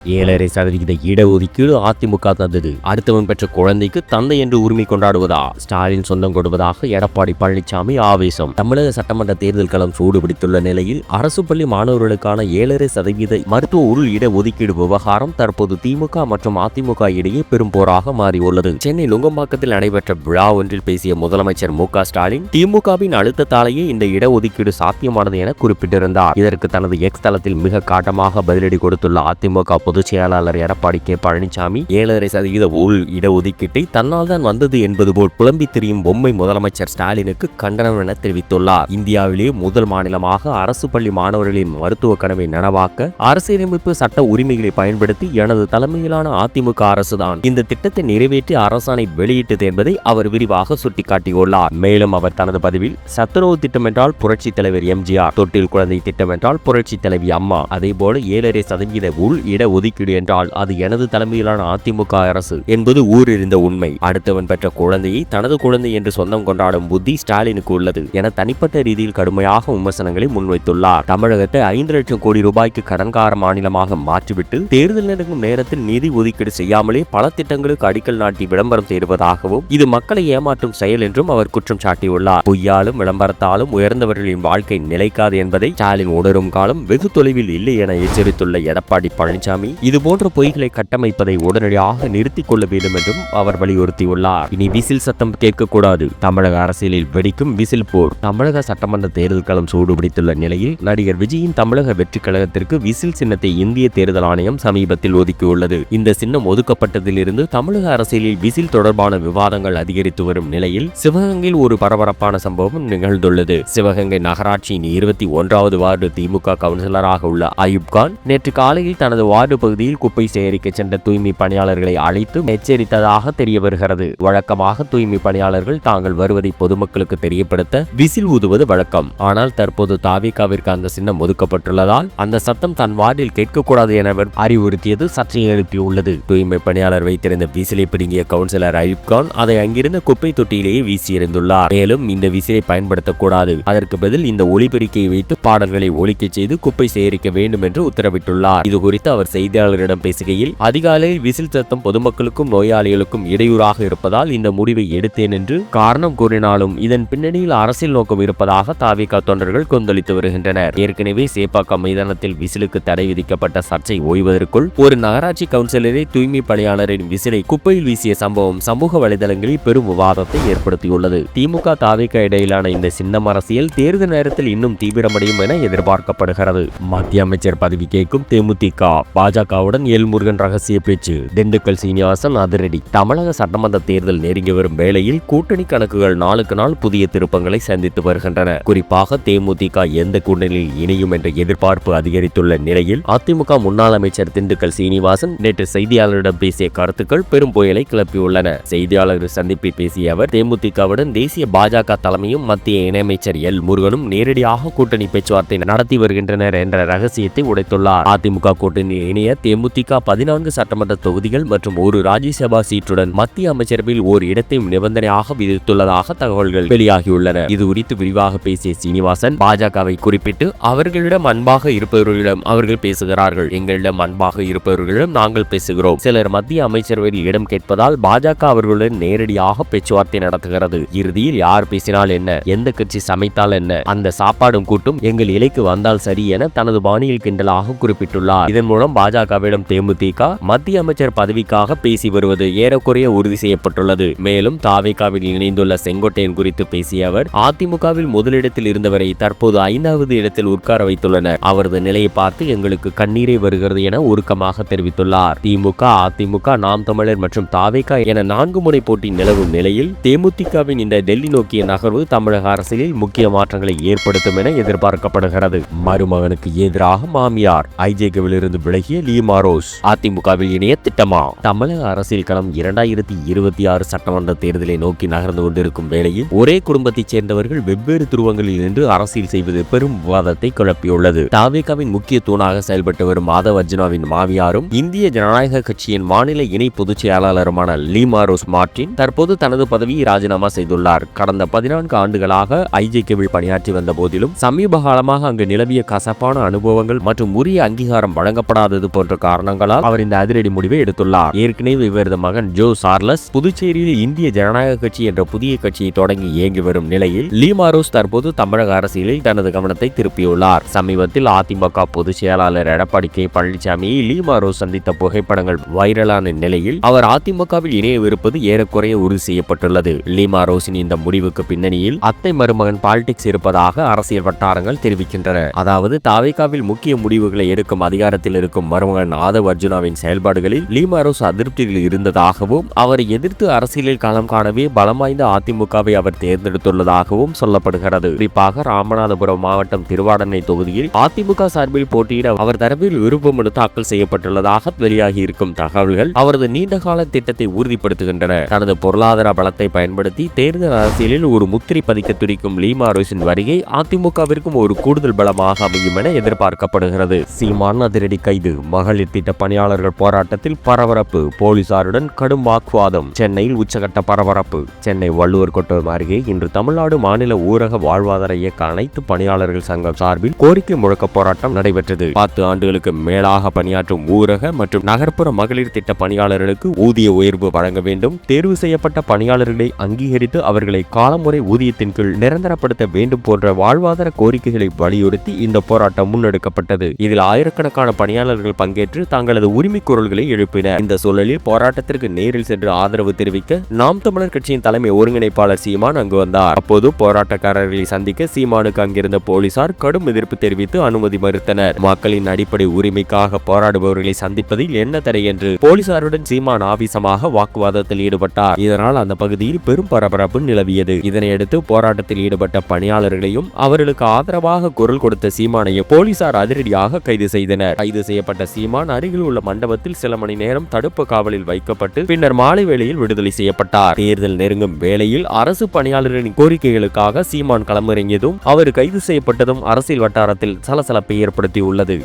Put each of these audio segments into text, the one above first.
7.5% இடஒதுக்கீடு அதிமுக தந்தது. அடுத்தவன் பெற்ற குழந்தைக்கு தந்தை என்று உரிமை கொண்டாடுவதா? ஸ்டாலின் சொந்தம் கொடுப்பதாக எடப்பாடி பழனிசாமி ஆவேசம். தமிழக சட்டமன்ற தேர்தல் களம் சூடுபிடித்துள்ள நிலையில் அரசு பள்ளி மாணவர்களுக்கான 7.5% மருத்துவ உள் இடஒதுக்கீடு விவகாரம் தற்போது திமுக மற்றும் அதிமுக இடையே பெரும் போராக மாறியுள்ளது. சென்னை நுங்கம்பாக்கத்தில் நடைபெற்ற விழா ஒன்றில் பேசிய முதலமைச்சர் மு.க. ஸ்டாலின் திமுகவின் அழுத்தத்தாலேயே இந்த இடஒதுக்கீடு சாத்தியமானது என குறிப்பிட்டிருந்தார். இதற்கு தனது எக்ஸ் தளத்தில் மிக காட்டமாக பதிலடி கொடுத்துள்ள அதிமுக பொதுச் செயலாளர் எடப்பாடி கே. பழனிசாமி 7.5% உள் இடஒதுக்கீட்டை தன்னால் தான் வந்தது என்பது போல் புலம்பி திரியும் பொம்மை முதலமைச்சர் ஸ்டாலினுக்கு கண்டனம் என தெரிவித்துள்ளார். இந்தியாவிலேயே முதல் மாநிலமாக அரசு பள்ளி மாணவர்களின் மருத்துவ கனவை நனவாக்க அரசியலமைப்பு சட்ட உரிமைகளை பயன்படுத்தி எனது தலைமையிலான அதிமுக அரசுதான் இந்த திட்டத்தை நிறைவேற்றி அரசாணை வெளியிட்டது என்பதை அவர் விரிவாக சுட்டிக்காட்டியுள்ளார். மேலும் அவர் தனது பதிவில் சத்துணவு திட்டம் என்றால் புரட்சி தலைவர் எம்ஜிஆர், தொட்டில் குழந்தை திட்டம் என்றால் புரட்சி தலைவி அம்மா, அதேபோல 7.5% உள் இடஒதுக்கீடு என்றால் அது எனது தலைமையிலான அதிமுக அரசு என்பது ஊரிருந்த உண்மை. அடுத்தவன் பெற்ற குழந்தையை தனது குழந்தை என்று சொந்தம் கொண்டாடும் புத்தி ஸ்டாலினுக்கு உள்ளது என தனிப்பட்ட ரீதியில் கடுமையாக விமர்சனங்களை முன்வைத்துள்ளார். தமிழகத்தை 5 லட்சம் கோடி ரூபாய்க்கு கடன்கார மாநிலமாக மாற்றிவிட்டு தேர்தல் நடக்கும் நேரத்தில் நிதி ஒதுக்கீடு செய்யாமலே பல திட்டங்களுக்கு அடிக்கல் நாட்டி விளம்பரம் தேடுவதாகவும் இது மக்களை ஏமாற்றும் செயல் என்றும் அவர் குற்றம் சாட்டியுள்ளார். பொய்யாலும் விளம்பரத்தாலும் உயர்ந்தவர்களின் வாழ்க்கை நிலைக்காது என்பதை ஸ்டாலின் உணரும் காலம் வெகு தொலைவில் இல்லை என எச்சரித்துள்ள எடப்பாடி பழனிசாமி இதுபோன்ற பொய்களை கட்டமைப்பதை உடனடியாக நிறுத்திக் கொள்ள வேண்டும் என்றும் அவர் வலியுறுத்தியுள்ளார். இனி விசில் சத்தம் கேட்கக்கூடாது. தமிழக அரசியலில் வெடிக்கும் விசில் போர். தமிழக சட்டமன்ற தேர்தல் களம் சூடுபிடித்துள்ள நிலையில் நடிகர் விஜயின் தமிழக வெற்றி கழகத்திற்கு விசில் சின்னத்தை இந்திய தேர்தல் ஆணையம் சமீபத்தில் ஒதுக்கியுள்ளது. இந்த சின்னம் ஒதுக்கப்பட்டதிலிருந்து தமிழக அரசியலில் விசில் தொடர்பான விவாதங்கள் அதிகரித்து வரும் நிலையில் சிவகங்கையில் ஒரு பரபரப்பான சம்பவம் நிகழ்ந்துள்ளது. சிவகங்கை நகராட்சியின் 21வது வார்டு திமுக கவுன்சிலராக உள்ள அயூப் கான் நேற்று காலையில் தனது வார்டு பகுதியில் குப்பை சேகரிக்க சென்ற தூய்மை பணியாளர்களை அழைத்து எச்சரித்ததாக தெரிய வருகிறது. வழக்கமாக தூய்மை பணியாளர்கள் தாங்கள் வருவதை பொதுமக்களுக்கு தெரியப்படுத்த விசில் ஊதுவது வழக்கம். ஆனால் தற்போது தாவேகாவிற்கு அந்த சின்னம் ஒதுக்கப்பட்டுள்ளதால் அந்த சத்தம் தன் வார்டில் கேட்கக்கூடாது என அறிவுறுத்தியது சர்ச்சையை எழுப்பியுள்ளது. தூய்மை பணியாளர் வைத்திருந்த விசிலை பிடுங்கிய கவுன்சிலர் அயூப் கான் அதை அங்கிருந்த குப்பை தொட்டியிலேயே வீசியிருந்துள்ளார். மேலும் இந்த விசிலை பயன்படுத்தக்கூடாது, அதற்கு பதில் இந்த ஒலிபெருக்கியை வைத்து பாடல்களை ஒலிக்க செய்து குப்பை சேகரிக்க வேண்டும் என்று உத்தரவிட்டுள்ளார். இது குறித்து அவர் செய்தியாளர்களிடம் பேசுகையில் அதிகாலையில் விசில் சத்தம் பொதுமக்களுக்கும் நோயாளிகளுக்கும் இடையூறாக இருப்பதால் இந்த முடிவை எடுத்தேன் என்று காரணம் கூறினாலும் இதன் பின்னணியில் அரசியல் நோக்கம் இருப்பதாக தாவேகா தொண்டர்கள் கொந்தளித்து வருகின்றனர். ஏற்கனவே சேப்பாக்கம் மைதானத்தில் விசிலுக்கு தடை விதிக்கப்பட்ட சர்ச்சை ஓய்வதற்குள் ஒரு நகராட்சி கவுன்சிலரை தூய்மை பணியாளரின் விசிலை குப்பையில் வீசிய சம்பவம் சமூக வலைதளங்களில் பெரும் விவாதத்தை ஏற்படுத்தியுள்ளது. திமுக தாவேகா இடையிலான இந்த சின்னம் அரசியல் தேர்தல் நேரத்தில் இன்னும் தீவிரமடையும் என எதிர்பார்க்கப்படுகிறது. மத்திய அமைச்சர் பதவி கேட்கும் தேமுதிக, பாஜகவுடன் எல்முருகன் ரகசிய பேச்சு. திண்டுக்கல் சீனிவாசன் அதிரடி. தமிழக சட்டமன்ற தேர்தல் நெருங்கி வரும் வேளையில் கூட்டணி கணக்குகள் நாளுக்கு நாள் புதிய திருப்பங்களை சந்தித்து வருகின்றன. குறிப்பாக தேமுதிக எந்த கூட்டணியில் இணையும் என்ற எதிர்பார்ப்பு அதிகரித்துள்ள நிலையில் அதிமுக முன்னாள் அமைச்சர் திண்டுக்கல் சீனிவாசன் நேற்று செய்தியாளரிடம் பேசிய கருத்துக்கள் பெரும் புயலை கிளப்பியுள்ளன. செய்தியாளர்கள் சந்திப்பில் பேசிய அவர் தேமுதிகவுடன் தேசிய பாஜக தலைமையும் மத்திய இணையமைச்சர் எல் முருகனும் நேரடியாக கூட்டணி பேச்சுவார்த்தை நடத்தி வருகின்றனர் என்ற ரகசியத்தை உடைத்துள்ளார். அதிமுக கூட்டணி இணைய தேமுதிக 14 சட்டமன்ற தொகுதிகள் மற்றும் ஒரு ராஜ்யசபா சீட்டுடன் மத்திய அமைச்சரவையில் ஓர் இடத்தையும் நிபந்தனையாக விதித்துள்ளதாக தகவல்கள் வெளியாகியுள்ளன. இது குறித்து விரிவாக பேசிய சீனிவாசன் பாஜகவை குறிப்பிட்டு அவர்களிடம் அன்பாக இருப்பவர்களிடம் அவர்கள் பேசுகிறார்கள், எங்களிடம் அன்பாக இருப்பவர்களிடம் நாங்கள் பேசுகிறோம். சிலர் மத்திய அமைச்சரவையில் இடம் கேட்பதால் பாஜக அவர்களுடன் நேரடியாக பேச்சுவார்த்தை நடத்துகிறது. இறுதியில் யார் பேசினால் என்ன, எந்த கட்சி சமைத்தால் என்ன, அந்த சாப்பாடும் கூட்டும் எங்கள் இலைக்கு வந்தால் சரி என தனது பாணியில் கிண்டலாக குறிப்பிட்டுள்ளார். இதன் மூலம் பாஜகவிடம் தேமுதிக மத்திய அமைச்சர் பதவிக்காக பேசி வருவது ஏறக்குறைய உறுதி செய்யப்பட்டுள்ளது. மேலும் தாவேகாவில் இணைந்துள்ள செங்கோட்டையன் குறித்து பேசிய அவர் அதிமுகவில் முதலிடத்தில் இருந்தவரை தற்போது 5வது இடத்தில் உட்கார வைத்துள்ளனர். அவரது நிலையை பார்த்து எங்களுக்கு கண்ணீரே வருகிறது என உருக்கமாக தெரிவித்துள்ளார். திமுக, அதிமுக, நாம் தமிழர் மற்றும் தாவேகா என 4 முனை போட்டி நிலவும் நிலையில் தேமுதிகவின் இந்த டெல்லி நோக்கிய நகர்வு தமிழக அரசியலில் முக்கிய மாற்றங்களை ஏற்படுத்தும் என எதிர்பார்க்கப்படுகிறது. மருமகனுக்கு எதிராக மாமியார். ஐஜேகவில் இருந்து விலகிய லீமாரோஸ் அதிமுகவில் இணைய திட்டமா? தமிழக அரசியல் களம் 2026 சட்டமன்ற தேர்தலை நோக்கி நகர்ந்து கொண்டிருக்கும் வேளையில் ஒரே குடும்பத்தைச் சேர்ந்தவர்கள் வெவ்வேறு துருவங்களில் நின்று அரசியல் செய்வது பெரும் விவாதத்தை கிளப்பியுள்ளது. தாவேகாவின் முக்கிய தூணாக செயல்பட்டு வரும் மாதவ் அர்ஜுனாவின் மாமியாரும் இந்திய ஜனநாயக கட்சியின் மாநில இணை பொதுச் செயலாளருமான லீமாரோஸ் மார்டின் தற்போது தனது பதவியை ராஜினாமா செய்துள்ளார். கடந்த 14 ஆண்டுகளாக ஐஜேகேவில் பணியாற்றி வந்த போதிலும் சமீப காலமாக அங்கு நிலவிய கசப்பான அனுபவங்கள் மற்றும் உரிய அங்கீகாரம் வழங்கப்படாதது போன்ற காரணங்களால் அவர் இந்த அதிரடி முடிவை எடுத்துள்ளார். ஏற்கனவே இவரது மகன் ஜோ சார்லஸ் புதுச்சேரியில் இந்திய ஜனநாயக கட்சி என்ற புதிய கட்சியை தொடங்கி இயங்கி வரும் நிலையில் லீமாரோஸ் தற்போது தமிழக அரசியலில் தனது கவனத்தை திருப்பியுள்ளார். சமீபத்தில் அதிமுக பொதுச் செயலாளர் எடப்பாடி கே பழனிசாமியை லீமாரோஸ் சந்தித்த புகைப்படங்கள் வைரலான நிலையில் அவர் அதிமுகவில் இணையவிருப்பது ஏறக்குறைய உறுதி செய்யப்பட்டுள்ளது. லீமாரோஸின் இந்த முடிவுக்கு பின்னணியில் அத்தை மருமகன் பாலிடிக்ஸ் இருப்பதாக அரசியல் வட்டாரங்கள் தெரிவிக்கின்றன. அதாவது தாவேகாவில் முக்கிய முடிவுகளை எடுக்கும் அதிகாரத்தில் இருக்கும் மருமகன் ஆதவ் அர்ஜுனாவின் செயல்பாடுகளில் லீமாரோஸ் அதிருப்தியில் இருந்ததாகவும் அவரை எதிர்த்து அரசியலில் களம் காணவே பலம் வாய்ந்த அதிமுகவை அவர் தேர்ந்தெடுத்துள்ளதாகவும் சொல்லப்படுகிறது. குறிப்பாக ராமநாதபுரம் மாவட்டம் திருவாடனை தொகுதியில் அதிமுக சார்பில் போட்டியிட அவர் தரப்பில் விருப்ப மனு தாக்கல் செய்யப்பட்டுள்ளதாக வெளியாகி இருக்கும் தகவல்கள் அவரது நீண்டகால திட்டத்தை உறுதிப்படுத்துகின்றன. தனது பொருளாதார பலத்தை பயன்படுத்தி தேர்தல் அரசியலில் ஒரு முத்திரை பதிக்க துடிக்கும் லீமாரோஸின் வருகை அதிமுகவிற்கும் ஒரு கூடுதல் பலமாக அமையும் என எதிர்பார்க்கப்படுகிறது. சீமான் அதிரடி கைது, மகளிர் திட்ட பணியாளர்கள் போராட்டத்தில் பரபரப்பு, போலீசாருடன் கடும் வாக்குவாதம். சென்னையில் உச்சகட்ட பரபரப்பு. சென்னை வள்ளுவர் கோட்டம் அருகே இன்று தமிழ்நாடு மாநில ஊரக வாழ்வாதார இயக்க அனைத்து பணியாளர்கள் சங்கம் சார்பில் கோரிக்கை முழக்க போராட்டம் நடைபெற்றது. 10 ஆண்டுகளுக்கு மேலாக பணியாற்றும் ஊரக மற்றும் நகர்ப்புற மகளிர் திட்ட பணியாளர்களுக்கு ஊதிய உயர்வு வழங்க வேண்டும், தேர்வு செய்யப்பட்ட பணியாளர்களை அங்கீகரித்து அவர்களை காலமுறை ஊதியத்தின் கீழ் நிரந்தரப்படுத்த வேண்டும் போன்ற வாழ்வாதார கோரிக்கைகளை வலியுறுத்தி இந்த போராட்டம் முன்னெடுக்கப்பட்டது. இதில் ஆயிரக்கணக்கான பணியாளர்கள் பங்கேற்று தங்களது உரிமை குரல்களை எழுப்பினர். இந்த சூழலில் போராட்டத்திற்கு நேரில் சென்று ஆதரவு தெரிவிக்க நாம் தமிழர் கட்சியின் தலைமை ஒருங்கிணைப்பாளர் சீமான் அங்கு வந்தார். அப்போது போராட்டக்காரர்களை சந்திக்க சீமானுக்கு அங்கிருந்த போலீசார் கடும் எதிர்ப்பு தெரிவித்து அனுமதி மறுத்தனர். மக்களின் அடிப்படை உரிமைக்காக போராடுபவர்களை சந்திப்பதில் என்ன தடை என்று போலீசாருடன் சீமான் ஆவேசமாக வாக்குவாதத்தில் ஈடுபட்டார். இதனால் அந்த பகுதியில் பெரும் பரபரப்பு நிலவியது. இதனையடுத்து போராட்டத்தில் ஈடுபட்ட பணியாளர்களையும் அவர்களுக்கு ஆதரவாக குரல் கொடுத்த சீமானையும் போலீசார் அதிரடியாக கைது செய்தனர். கைது செய்யப்பட்ட சீமான் அருகில் உள்ள மண்டபத்தில் சில மணி நேரம் தடுப்பு காவலில் வைக்கப்பட்டு பின்னர் மாலை வேளையில் விடுதலை செய்யப்பட்டார். தேர்தல் நெருங்கும் வேளையில் அரசு பணியாளர்களின் கோரிக்கைகளுக்காக சீமான் களமிறங்கியதும் அவர் கைது செய்யப்பட்டதும் அரசியல் வட்டாரத்தில் சலசலப்பை ஏற்படுத்தியுள்ளது.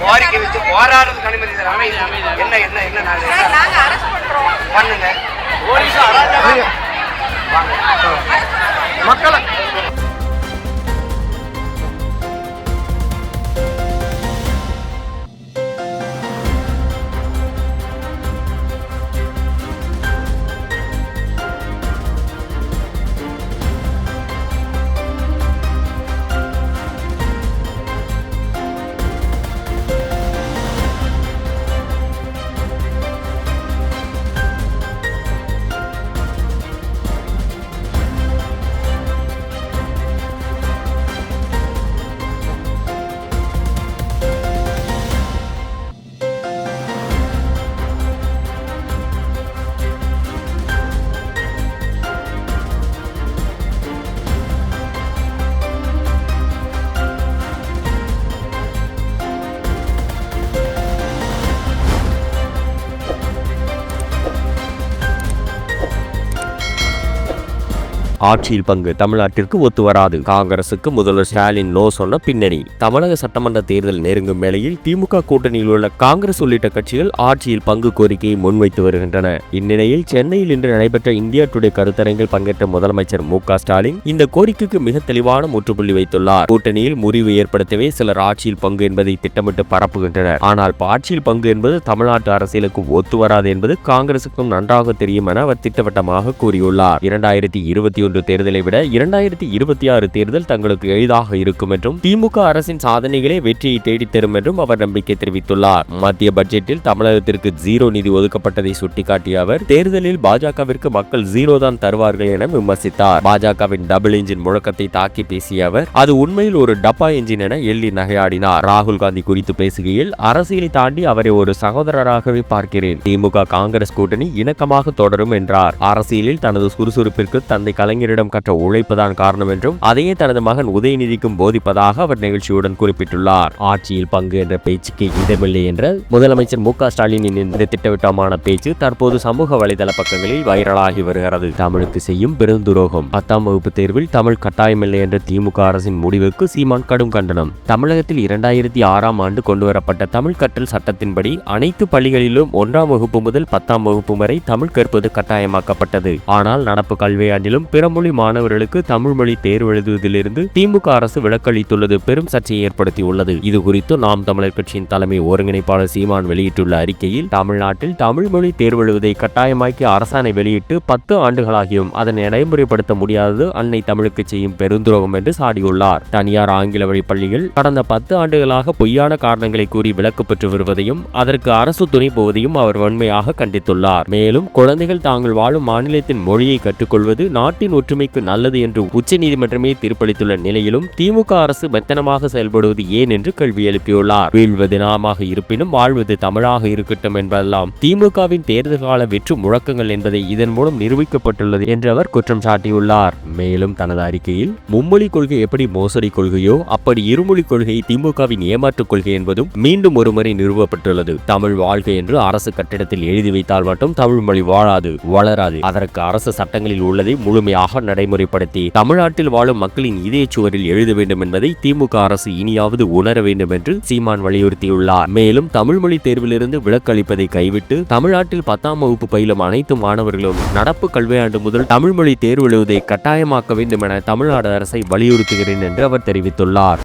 கோரிக்கை வச்சு போராடுறதுக்கு அனுமதி என்ன என்ன என்ன பண்ணுங்க மக்களை ஆட்சியில் பங்கு தமிழ்நாட்டிற்கு ஒத்து வராது. காங்கிரசுக்கு முதல்வர் ஸ்டாலின் நோ சொன்ன பின்னணி. தமிழக சட்டமன்ற தேர்தல் நெருங்கும் வேளையில் திமுக கூட்டணியில் உள்ள காங்கிரஸ் உள்ளிட்ட கட்சிகள் ஆட்சியில் பங்கு கோரிக்கையை முன்வைத்து வருகின்றன. இந்நிலையில் சென்னையில் இன்று நடைபெற்ற இந்தியா டுடே கருத்தரங்கில் பங்கேற்ற முதலமைச்சர் மு.க. ஸ்டாலின் இந்த கோரிக்கைக்கு மிக தெளிவான முற்றுப்புள்ளி வைத்துள்ளார். கூட்டணியில் முறிவு ஏற்படுத்தவே சிலர் ஆட்சியில் பங்கு என்பதை திட்டமிட்டு பரப்புகின்றனர். ஆனால் ஆட்சியில் பங்கு என்பது தமிழ்நாட்டு அரசியலுக்கு ஒத்து வராது என்பது காங்கிரசுக்கும் நன்றாக தெரியும் என அவர் திட்டவட்டமாக கூறியுள்ளார். 2021 2021 தேர்தலை விட 2026 தேர்தல் தங்களுக்கு எளிதாக இருக்கும் என்றும் திமுக அரசின் சாதனைகளே வெற்றியை தேடித்தரும் என்றும் அவர் நம்பிக்கை தெரிவித்துள்ளார். மத்திய பட்ஜெட்டில் தமிழகத்திற்கு 0 நிதி ஒதுக்கப்பட்டதை சுட்டிக்காட்டிய அவர் தேர்தலில் பாஜகவிற்கு மக்கள் 0 தான் தருவார்கள் என விமர்சித்தார். பாஜகவின் டபுள் என்ஜின் முழக்கத்தை தாக்கி பேசிய அவர் அது உண்மையில் ஒரு டப்பா என்ஜின் என எள்ளி நகையாடினார். ராகுல் காந்தி குறித்து பேசுகையில் அரசியலை தாண்டி அவரை ஒரு சகோதரராகவே பார்க்கிறேன். திமுக காங்கிரஸ் கூட்டணி இணக்கமாக தொடரும் என்றார். அரசியலில் தனது சுறுசுறுப்பிற்கு தந்தை கலைஞரிடம் கற்ற உழைப்புதான் காரணம் என்றும் அதையே தனது மகன் உதயநிதிக்கும் போதிப்பதாக அவர் நிகழ்ச்சியுடன் குறிப்பிட்டுள்ளார். ஆட்சியில் பங்கு என்ற பேச்சுக்கு இடமில்லை என்ற முதலமைச்சர் மு க ஸ்டாலினின் இந்த திட்டவட்டமான பேச்சு தற்போது சமூக வலைதள பக்கங்களில் வைரலாகி வருகிறது. தமிழுக்கு செய்யும் பெருந்துரோகம். 10ஆம் வகுப்பு தேர்வில் தமிழ் கட்டாயமில்லை என்ற திமுக அரசின் முடிவுக்கு சீமான் கடும் கண்டனம். தமிழகத்தில் 2006ஆம் ஆண்டு கொண்டுவரப்பட்ட தமிழ் கற்றல் சட்டத்தின்படி அனைத்து பள்ளிகளிலும் 1ஆம் வகுப்பு முதல் 10ஆம் வகுப்பு வரை தமிழ் கற்பது கட்டாயமாக்கப்பட்டது. ஆனால் நடப்பு கல்வியாண்டிலும் பிற மொழி மாணவர்களுக்கு தமிழ் மொழி தேர்வு எழுதுவதிலிருந்து திமுக அரசு விலக்களித்துள்ளது பெரும் சர்ச்சையை ஏற்படுத்தியுள்ளது. இது குறித்து நாம் தமிழர் கட்சியின் தலைமை ஒருங்கிணைப்பாளர் சீமான் வெளியிட்டுள்ள அறிக்கையில் தமிழ்நாட்டில் தமிழ் மொழி தேர்வு எழுதுவதை கட்டாயமாக்கி அரசாணை வெளியிட்டு 10 ஆண்டுகளாகியும் அதனை நடைமுறைப்படுத்த முடியாதது அன்னை தமிழுக்கு செய்யும் பெருந்துரோகம் என்று சாடியுள்ளார். தனியார் ஆங்கில வழி பள்ளிகள் கடந்த 10 ஆண்டுகளாக பொய்யான காரணங்களை கூறி விலக்கு பெற்று வருவதையும் அதற்கு அரசு துணை போவதையும் அவர் வன்மையாக கண்டித்துள்ளார். மேலும் குழந்தைகள் தாங்கள் வாழும் மாநிலத்தின் மொழியை கற்றுக்கொள்வது நாட்டின் ஒற்றுமைக்கு நல்லது என்று உச்சநீதிமன்றமே தீர்ப்பளித்துள்ள நிலையிலும் திமுக அரசு மெத்தனமாக செயல்படுவது ஏன் என்று கேள்வி எழுப்பியுள்ளார். வீழ்வது நாமாக இருப்பினும் வாழ்வது தமிழாக இருக்கட்டும் என்பதெல்லாம் திமுகவின் தேர்தல் கால வெற்று முழக்கங்கள் என்பதை இதன் மூலம் நிரூபிக்கப்பட்டுள்ளது என்று அவர் குற்றம் சாட்டியுள்ளார். மேலும் தனது அறிக்கையில் மும்மொழி கொள்கை எப்படி மோசடி கொள்கையோ அப்படி இருமொழி கொள்கை திமுகவின் ஏமாற்றுக் கொள்கை என்பதும் மீண்டும் ஒருமுறை நிறுவப்பட்டுள்ளது. தமிழ் வாழ்க்கை என்று அரசு கட்டிடத்தில் எழுதி வைத்தால் மட்டும் தமிழ் மொழி வாழாது, வளராது. அதற்கு அரசு சட்டங்களில் உள்ளதை முழுமையாக நடைமுறைப்படுத்தி தமிழ்நாட்டில் வாழும் மக்களின் இதயச்சுவரில் எழுத வேண்டும் என்பதை திமுக அரசு இனியாவது உணர வேண்டும் என்று சீமான் வலியுறுத்தியுள்ளார். மேலும் தமிழ் மொழி தேர்விலிருந்து விலக்களிப்பதை கைவிட்டு தமிழ்நாட்டில் 10ஆம் வகுப்பு பயிலும் அனைத்து மாணவர்களும் நடப்பு கல்வியாண்டு முதல் தமிழ் மொழி தேர்வு எழுதுவதை கட்டாயமாக்க வேண்டும் என தமிழ்நாடு அரசை வலியுறுத்துகிறேன் என்று அவர் தெரிவித்துள்ளார்.